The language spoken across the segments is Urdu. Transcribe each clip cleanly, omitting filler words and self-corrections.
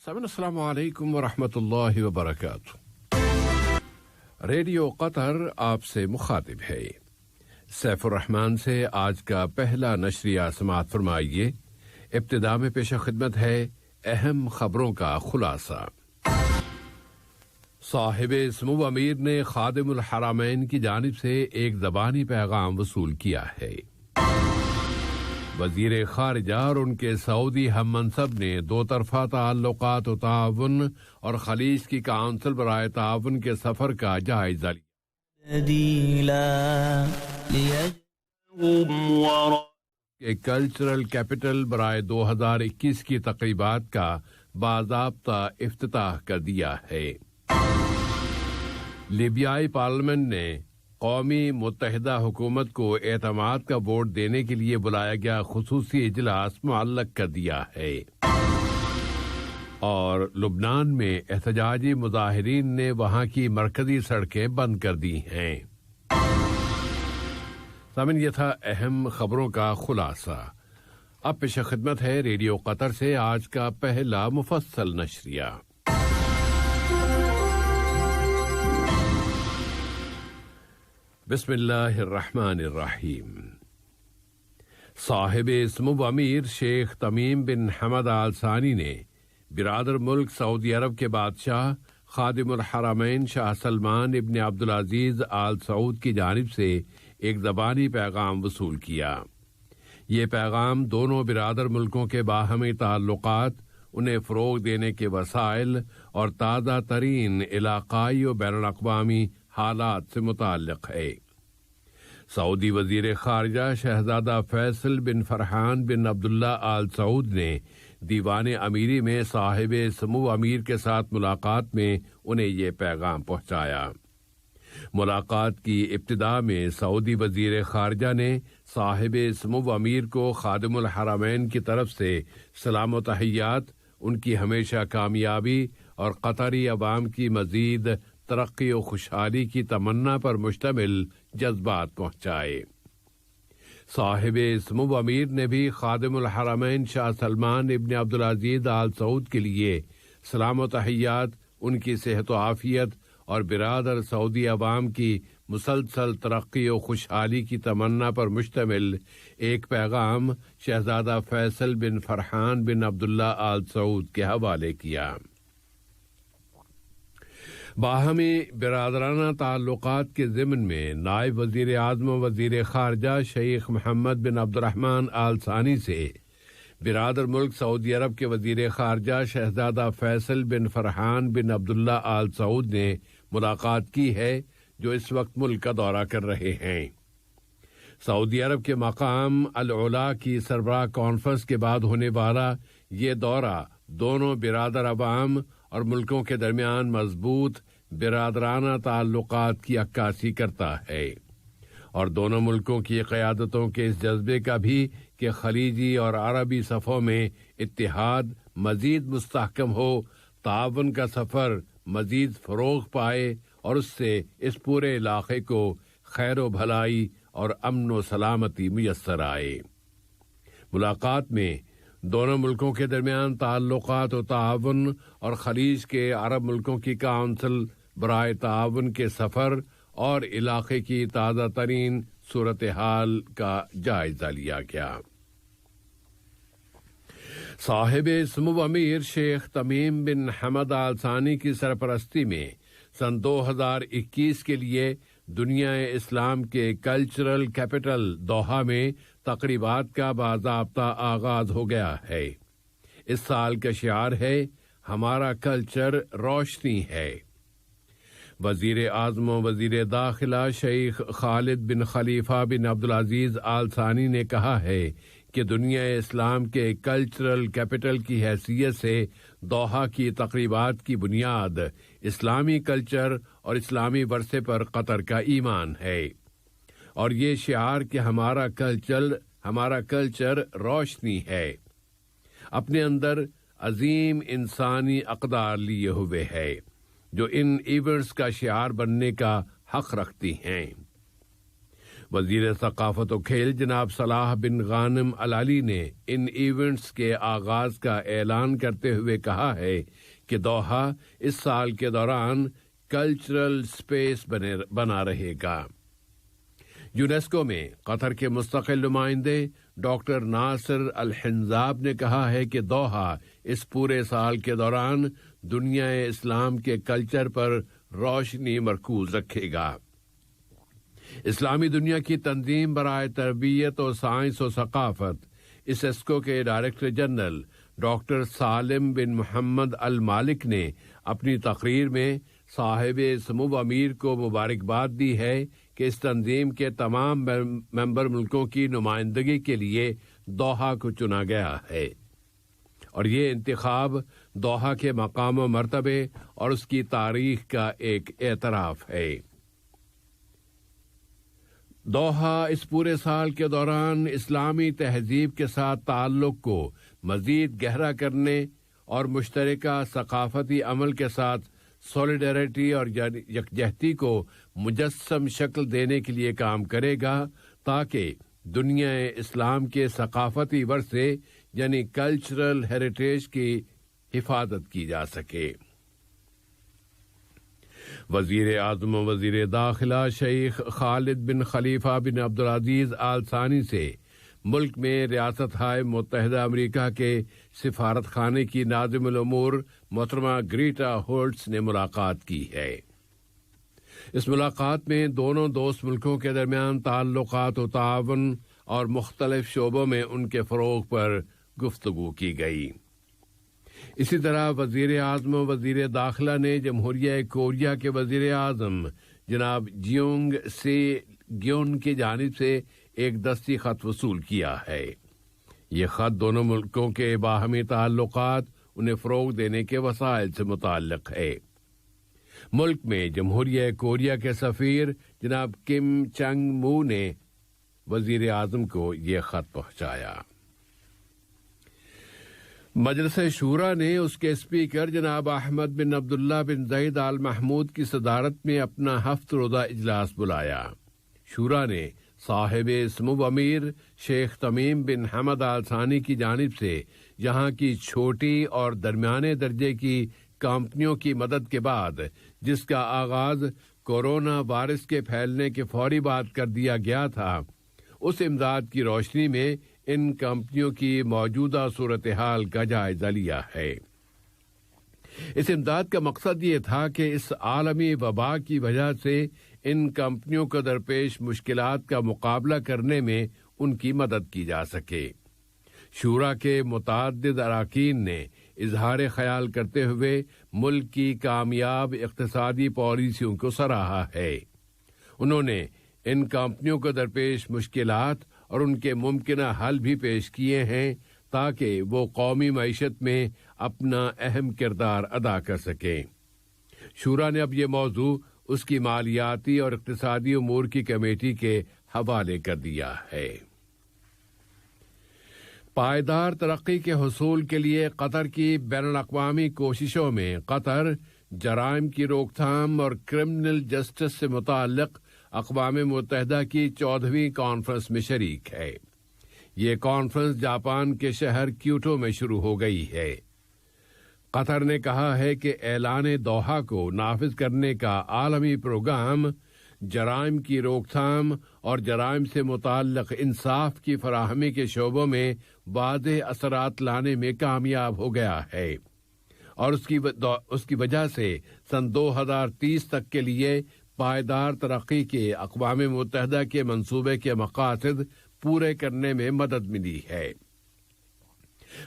سامعین السلام علیکم ورحمۃ اللہ وبرکاتہ۔ ریڈیو قطر آپ سے مخاطب ہے۔ سیف الرحمان سے آج کا پہلا نشریہ سماعت فرمائیے۔ ابتدا میں پیش خدمت ہے اہم خبروں کا خلاصہ۔ صاحب سمو امیر نے خادم الحرمین کی جانب سے ایک زبانی پیغام وصول کیا ہے۔ وزیر خارجہ اور ان کے سعودی ہم منصب نے دو طرفہ تعلقات و تعاون اور خلیج کی کونسل برائے تعاون کے سفر کا جائزہ لیا۔ کلچرل کیپٹل برائے 2021 کی تقریبات کا باضابطہ افتتاح کر دیا ہے۔ لیبیائی پارلیمنٹ نے قومی متحدہ حکومت کو اعتماد کا ووٹ دینے کے لیے بلایا گیا خصوصی اجلاس معلق کر دیا ہے۔ اور لبنان میں احتجاجی مظاہرین نے وہاں کی مرکزی سڑکیں بند کر دی ہیں۔ سامعین، یہ تھا اہم خبروں کا خلاصہ۔ اب پیش خدمت ہے ریڈیو قطر سے آج کا پہلا مفصل نشریہ۔ بسم اللہ الرحمن الرحیم۔ صاحب سمو امیر شیخ تمیم بن حمد آل ثانی نے برادر ملک سعودی عرب کے بادشاہ خادم الحرمین شاہ سلمان ابن عبدالعزیز آل سعود کی جانب سے ایک زبانی پیغام وصول کیا۔ یہ پیغام دونوں برادر ملکوں کے باہمی تعلقات، انہیں فروغ دینے کے وسائل اور تازہ ترین علاقائی و بین الاقوامی حالات سے متعلق ہے۔ سعودی وزیر خارجہ شہزادہ فیصل بن فرحان بن عبداللہ آل سعود نے دیوان امیری میں صاحب سمو امیر کے ساتھ ملاقات میں انہیں یہ پیغام پہنچایا۔ ملاقات کی ابتدا میں سعودی وزیر خارجہ نے صاحب سمو امیر کو خادم الحرمین کی طرف سے سلام و تحیات، ان کی ہمیشہ کامیابی اور قطری عوام کی مزید ترقی و خوشحالی کی تمنا پر مشتمل جذبات پہنچائے۔ صاحب سمو امیر نے بھی خادم الحرمین شاہ سلمان ابن عبدالعزیز آل سعود کے لیے سلام و تحیات، ان کی صحت و عافیت اور برادر سعودی عوام کی مسلسل ترقی و خوشحالی کی تمنا پر مشتمل ایک پیغام شہزادہ فیصل بن فرحان بن عبداللہ آل سعود کے حوالے کیا۔ باہمی برادرانہ تعلقات کے ضمن میں نائب وزیر اعظم و وزیر خارجہ شیخ محمد بن عبد الرحمن آل ثانی سے برادر ملک سعودی عرب کے وزیر خارجہ شہزادہ فیصل بن فرحان بن عبداللہ آل سعود نے ملاقات کی ہے، جو اس وقت ملک کا دورہ کر رہے ہیں۔ سعودی عرب کے مقام العلا کی سربراہ کانفرنس کے بعد ہونے والا یہ دورہ دونوں برادر عوام اور ملکوں کے درمیان مضبوط برادرانہ تعلقات کی عکاسی کرتا ہے، اور دونوں ملکوں کی قیادتوں کے اس جذبے کا بھی کہ خلیجی اور عربی صفوں میں اتحاد مزید مستحکم ہو، تعاون کا سفر مزید فروغ پائے اور اس سے اس پورے علاقے کو خیر و بھلائی اور امن و سلامتی میسر آئے۔ ملاقات میں دونوں ملکوں کے درمیان تعلقات و تعاون اور خلیج کے عرب ملکوں کی کونسل برائے تعاون کے سفر اور علاقے کی تازہ ترین صورتحال کا جائزہ لیا گیا۔ صاحب سمو امیر شیخ تمیم بن حمد آل ثانی کی سرپرستی میں سن 2021 کے لیے دنیا اسلام کے کلچرل کیپٹل دوحہ میں تقریبات کا باضابطہ آغاز ہو گیا ہے۔ اس سال کا شعار ہے ہمارا کلچر روشنی ہے۔ وزیر اعظم و وزیر داخلہ شیخ خالد بن خلیفہ بن عبدالعزیز آل ثانی نے کہا ہے کہ دنیا اسلام کے کلچرل کیپٹل کی حیثیت سے دوحہ کی تقریبات کی بنیاد اسلامی کلچر اور اسلامی ورثے پر قطر کا ایمان ہے، اور یہ شعار کہ ہمارا کلچر روشنی ہے اپنے اندر عظیم انسانی اقدار لیے ہوئے ہے، جو ان ایونٹس کا شعار بننے کا حق رکھتی ہیں۔ وزیر ثقافت و کھیل جناب صلاح بن غانم العلی نے ان ایونٹس کے آغاز کا اعلان کرتے ہوئے کہا ہے کہ دوحہ اس سال کے دوران کلچرل سپیس بنا رہے گا۔ یونیسکو میں قطر کے مستقل نمائندے ڈاکٹر ناصر الحنزاب نے کہا ہے کہ دوحہ اس پورے سال کے دوران دنیا اسلام کے کلچر پر روشنی مرکوز رکھے گا۔ اسلامی دنیا کی تنظیم برائے تربیت و سائنس و ثقافت اسیسکو کے ڈائریکٹر جنرل ڈاکٹر سالم بن محمد المالک نے اپنی تقریر میں صاحب سمو امیر کو مبارکباد دی ہے کہ اس تنظیم کے تمام ممبر ملکوں کی نمائندگی کے لیے دوحہ کو چنا گیا ہے، اور یہ انتخاب دوحہ کے مقام و مرتبے اور اس کی تاریخ کا ایک اعتراف ہے۔ دوحہ اس پورے سال کے دوران اسلامی تہذیب کے ساتھ تعلق کو مزید گہرا کرنے اور مشترکہ ثقافتی عمل کے ساتھ سولیڈریٹی اور یکجہتی کو مجسم شکل دینے کے لیے کام کرے گا تاکہ دنیا اسلام کے ثقافتی ورثے یعنی کلچرل ہیریٹیج کی حفاظت کی جا سکے۔ وزیر اعظم و وزیر داخلہ شیخ خالد بن خلیفہ بن عبدالعزیز آل ثانی سے ملک میں ریاستہائے متحدہ امریکہ کے سفارت خانے کی ناظم الامور محترمہ گریٹا ہولٹس نے ملاقات کی ہے۔ اس ملاقات میں دونوں دوست ملکوں کے درمیان تعلقات و تعاون اور مختلف شعبوں میں ان کے فروغ پر گفتگو کی گئی۔ اسی طرح وزیر اعظم و وزیر داخلہ نے جمہوریہ کوریا کے وزیر اعظم جناب جیونگ سی گیون کی جانب سے ایک دستی خط وصول کیا ہے۔ یہ خط دونوں ملکوں کے باہمی تعلقات انہیں فروغ دینے کے وسائل سے متعلق ہے۔ ملک میں جمہوریہ کوریا کے سفیر جناب کم چنگ مو نے وزیر اعظم کو یہ خط پہنچایا۔ مجلس شورا نے اس کے اسپیکر جناب احمد بن عبداللہ بن زید آل محمود کی صدارت میں اپنا ہفت روزہ اجلاس بلایا۔ شورا نے صاحب سمو امیر شیخ تمیم بن حمد آل ثانی کی جانب سے یہاں کی چھوٹی اور درمیانے درجے کی کمپنیوں کی مدد کے بعد جس کا آغاز کورونا وائرس کے پھیلنے کے فوری بعد کر دیا گیا تھا، اس امداد کی روشنی میں ان کمپنیوں کی موجودہ صورتحال کا جائزہ لیا ہے۔ اس امداد کا مقصد یہ تھا کہ اس عالمی وبا کی وجہ سے ان کمپنیوں کو درپیش مشکلات کا مقابلہ کرنے میں ان کی مدد کی جا سکے۔ شورا کے متعدد اراکین نے اظہار خیال کرتے ہوئے ملک کی کامیاب اقتصادی پالیسیوں کو سراہا ہے۔ انہوں نے ان کمپنیوں کو درپیش مشکلات اور ان کے ممکنہ حل بھی پیش کیے ہیں تاکہ وہ قومی معیشت میں اپنا اہم کردار ادا کر سکیں۔ شورا نے اب یہ موضوع اس کی مالیاتی اور اقتصادی امور کی کمیٹی کے حوالے کر دیا ہے۔ پائیدار ترقی کے حصول کے لیے قطر کی بین الاقوامی کوششوں میں قطر جرائم کی روک تھام اور کرمنل جسٹس سے متعلق اقوام متحدہ کی 14ویں کانفرنس میں شریک ہے۔ یہ کانفرنس جاپان کے شہر کیوٹو میں شروع ہو گئی ہے۔ قطر نے کہا ہے کہ اعلان دوحہ کو نافذ کرنے کا عالمی پروگرام جرائم کی روک تھام اور جرائم سے متعلق انصاف کی فراہمی کے شعبوں میں واضح اثرات لانے میں کامیاب ہو گیا ہے، اور اس کی وجہ سے سن 2030 تک کے لیے پائیدار ترقی کے اقوام متحدہ کے منصوبے کے مقاصد پورے کرنے میں مدد ملی ہے۔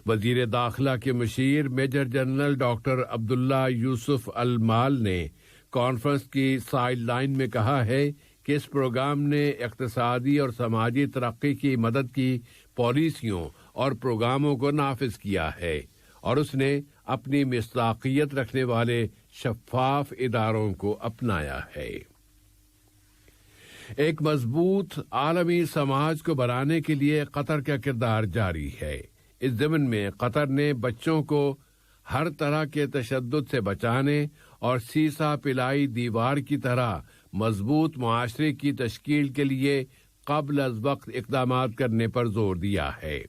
وزیر داخلہ کے مشیر میجر جنرل ڈاکٹر عبداللہ یوسف المال نے کانفرنس کی سائیڈ لائن میں کہا ہے کہ اس پروگرام نے اقتصادی اور سماجی ترقی کی مدد کی پالیسیوں اور پروگراموں کو نافذ کیا ہے، اور اس نے اپنی مصداقیت رکھنے والے شفاف اداروں کو اپنایا ہے۔ ایک مضبوط عالمی سماج کو بنانے کے لیے قطر کا کردار جاری ہے۔ اس ضمن میں قطر نے بچوں کو ہر طرح کے تشدد سے بچانے اور سیسا پلائی دیوار کی طرح مضبوط معاشرے کی تشکیل کے لیے قبل از وقت اقدامات کرنے پر زور دیا ہے۔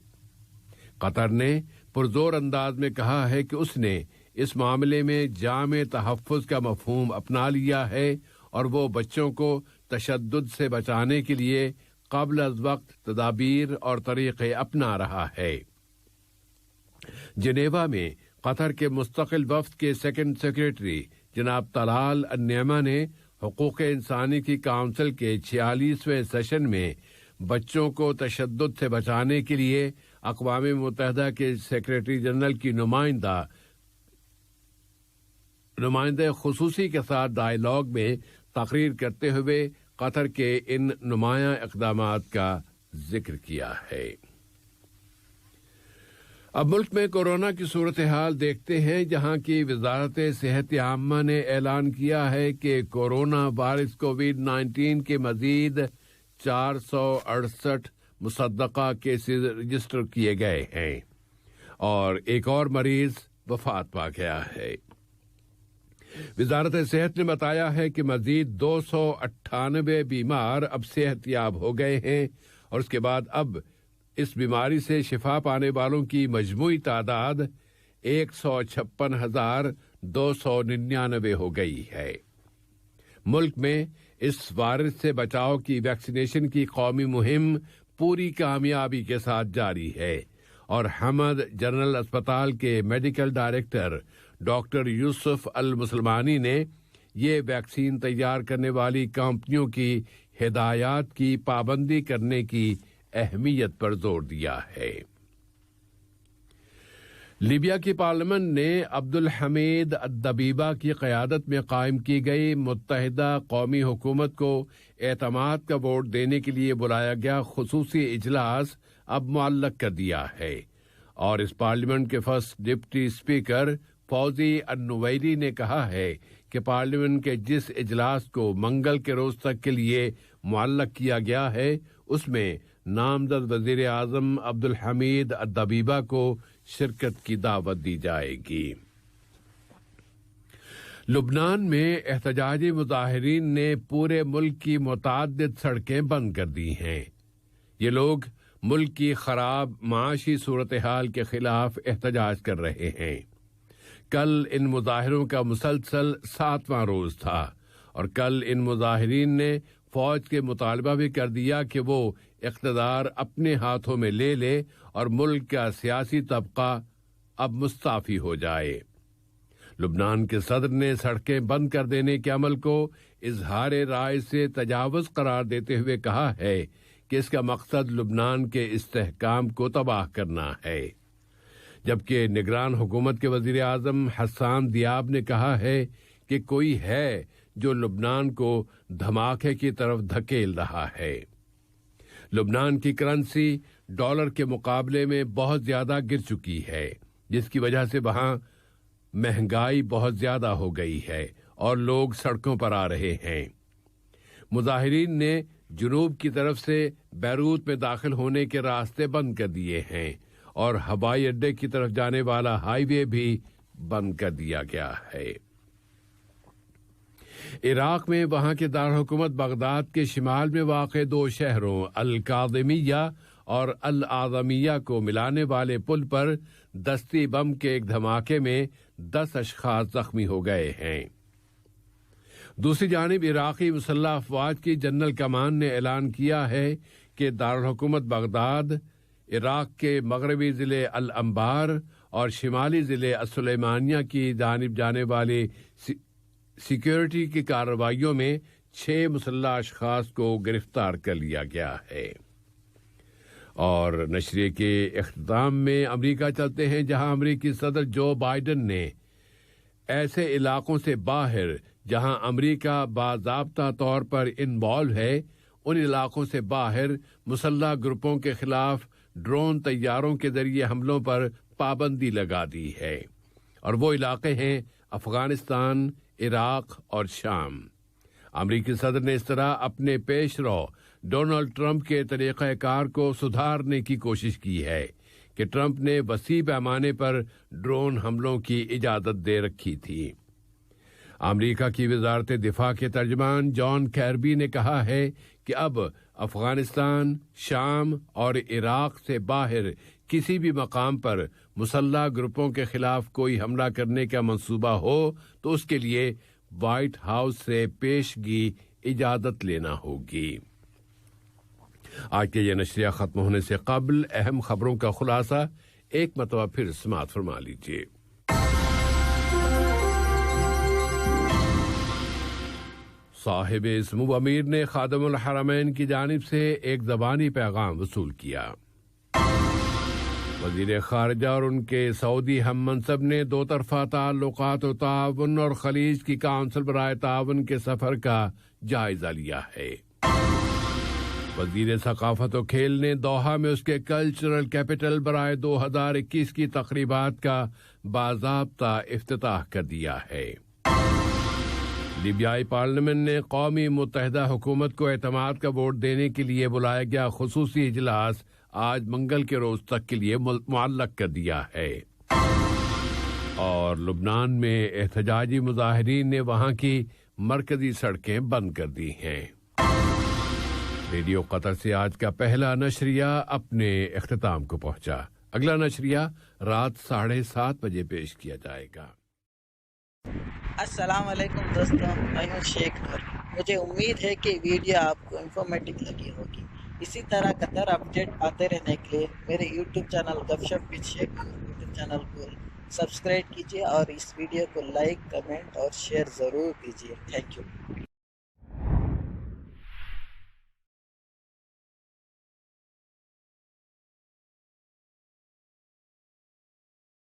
قطر نے پرزور انداز میں کہا ہے کہ اس نے اس معاملے میں جامع تحفظ کا مفہوم اپنا لیا ہے اور وہ بچوں کو تشدد سے بچانے کے لیے قبل از وقت تدابیر اور طریقے اپنا رہا ہے۔ جنیوا میں قطر کے مستقل وفد کے سیکنڈ سیکریٹری جناب طلال النعمہ نے حقوق انسانی کی کونسل کے 46ویں سیشن میں بچوں کو تشدد سے بچانے کے لیے اقوام متحدہ کے سیکریٹری جنرل کی نمائندہ خصوصی کے ساتھ ڈائیلاگ میں تقریر کرتے ہوئے قطر کے ان نمایاں اقدامات کا ذکر کیا ہے۔ اب ملک میں کورونا کی صورتحال دیکھتے ہیں، جہاں کی وزارت صحت عامہ نے اعلان کیا ہے کہ کورونا وائرس کووڈ-19 کے مزید 468 مصدقہ کیسز رجسٹر کیے گئے ہیں اور ایک اور مریض وفات پا گیا ہے۔ وزارت صحت نے بتایا ہے کہ مزید 298 بیمار اب صحت یاب ہو گئے ہیں اور اس کے بعد اب اس بیماری سے شفا پانے والوں کی مجموعی تعداد 156,299 ہو گئی ہے۔ ملک میں اس وائرس سے بچاؤ کی ویکسینیشن کی قومی مہم پوری کامیابی کے ساتھ جاری ہے اور حمد جنرل اسپتال کے میڈیکل ڈائریکٹر ڈاکٹر یوسف المسلمانی نے یہ ویکسین تیار کرنے والی کمپنیوں کی ہدایات کی پابندی کرنے کی اہمیت پر زور دیا ہے۔ لیبیا کی پارلیمنٹ نے عبدالحمید الدبیبہ کی قیادت میں قائم کی گئی متحدہ قومی حکومت کو اعتماد کا ووٹ دینے کے لیے بلایا گیا خصوصی اجلاس اب معلق کر دیا ہے اور اس پارلیمنٹ کے فرسٹ ڈپٹی اسپیکر فوزی النویری نے کہا ہے کہ پارلیمنٹ کے جس اجلاس کو منگل کے روز تک کے لیے معلق کیا گیا ہے اس میں نامزد وزیر اعظم عبدالحمید الدبیبہ کو شرکت کی دعوت دی جائے گی۔ لبنان میں احتجاجی مظاہرین نے پورے ملک کی متعدد سڑکیں بند کر دی ہیں۔ یہ لوگ ملک کی خراب معاشی صورتحال کے خلاف احتجاج کر رہے ہیں۔ کل ان مظاہروں کا مسلسل 7واں روز تھا اور کل ان مظاہرین نے فوج کے مطالبہ بھی کر دیا کہ وہ اقتدار اپنے ہاتھوں میں لے لے اور ملک کا سیاسی طبقہ اب مستعفی ہو جائے۔ لبنان کے صدر نے سڑکیں بند کر دینے کے عمل کو اظہار رائے سے تجاوز قرار دیتے ہوئے کہا ہے کہ اس کا مقصد لبنان کے استحکام کو تباہ کرنا ہے، جبکہ نگران حکومت کے وزیر اعظم حسان دیاب نے کہا ہے کہ کوئی ہے جو لبنان کو دھماکے کی طرف دھکیل رہا ہے۔ لبنان کی کرنسی ڈالر کے مقابلے میں بہت زیادہ گر چکی ہے، جس کی وجہ سے وہاں مہنگائی بہت زیادہ ہو گئی ہے اور لوگ سڑکوں پر آ رہے ہیں۔ مظاہرین نے جنوب کی طرف سے بیروت میں داخل ہونے کے راستے بند کر دیے ہیں اور ہوائی اڈے کی طرف جانے والا ہائی وے بھی بند کر دیا گیا ہے۔ عراق میں وہاں کے دارالحکومت بغداد کے شمال میں واقع 2 شہروں الکاظمیہ اور الاعظمیہ کو ملانے والے پل پر دستی بم کے ایک دھماکے میں 10 اشخاص زخمی ہو گئے ہیں۔ دوسری جانب عراقی مسلح افواج کی جنرل کمان نے اعلان کیا ہے کہ دارالحکومت بغداد، عراق کے مغربی ضلع الانبار اور شمالی ضلع السلیمانیہ کی جانب جانے والی سیکیورٹی کی کارروائیوں میں 6 مسلح اشخاص کو گرفتار کر لیا گیا ہے۔ اور نشریے کے اختتام میں امریکہ چلتے ہیں، جہاں امریکی صدر جو بائیڈن نے ایسے علاقوں سے باہر جہاں امریکہ باضابطہ طور پر انوالو ہے، ان علاقوں سے باہر مسلح گروپوں کے خلاف ڈرون طیاروں کے ذریعے حملوں پر پابندی لگا دی ہے، اور وہ علاقے ہیں افغانستان، عراق اور شام۔ امریکی صدر نے اس طرح اپنے پیش رو ڈونلڈ ٹرمپ کے طریقہ کار کو سدھارنے کی کوشش کی ہے کہ ٹرمپ نے وسیع پیمانے پر ڈرون حملوں کی اجازت دے رکھی تھی۔ امریکہ کی وزارت دفاع کے ترجمان جان کیربی نے کہا ہے کہ اب افغانستان، شام اور عراق سے باہر کسی بھی مقام پر مسلح گروپوں کے خلاف کوئی حملہ کرنے کا منصوبہ ہو تو اس کے لیے وائٹ ہاؤس سے پیشگی اجازت لینا ہوگی۔ آج کے یہ نشریہ ختم ہونے سے قبل اہم خبروں کا خلاصہ ایک مرتبہ پھر سماعت فرما لیجیے۔ صاحب سمو امیر نے خادم الحرمین کی جانب سے ایک زبانی پیغام وصول کیا۔ وزیر خارجہ اور ان کے سعودی ہم منصب نے دو طرفہ تعلقات و تعاون اور خلیج کی کونسل برائے تعاون کے سفر کا جائزہ لیا ہے۔ وزیر ثقافت و کھیل نے دوحہ میں اس کے کلچرل کیپٹل برائے 2021 کی تقریبات کا باضابطہ افتتاح کر دیا ہے۔ لیبیائی پارلیمنٹ نے قومی متحدہ حکومت کو اعتماد کا ووٹ دینے کے لیے بلایا گیا خصوصی اجلاس آج منگل کے روز تک کے لیے معلق کر دیا ہے۔ اور لبنان میں احتجاجی مظاہرین نے وہاں کی مرکزی سڑکیں بند کر دی ہیں۔ ریڈیو قطر سے آج کا پہلا نشریہ اپنے اختتام کو پہنچا۔ اگلا نشریہ رات 7:30 بجے پیش کیا جائے گا۔ السلام علیکم دوستوں، میں ہوں شیخ نور۔ مجھے امید ہے کہ ویڈیو آپ کو انفارمیٹو لگی ہوگی۔ اسی طرح قطر اپڈیٹ آتے رہنے کے لیے میرے یوٹیوب چینل گپ ship with Sheikh Noor YouTube channel کو سبسکرائب کیجیے اور اس ویڈیو کو لائک، کمنٹ اور شیئر ضرور کیجیے۔ Thank you.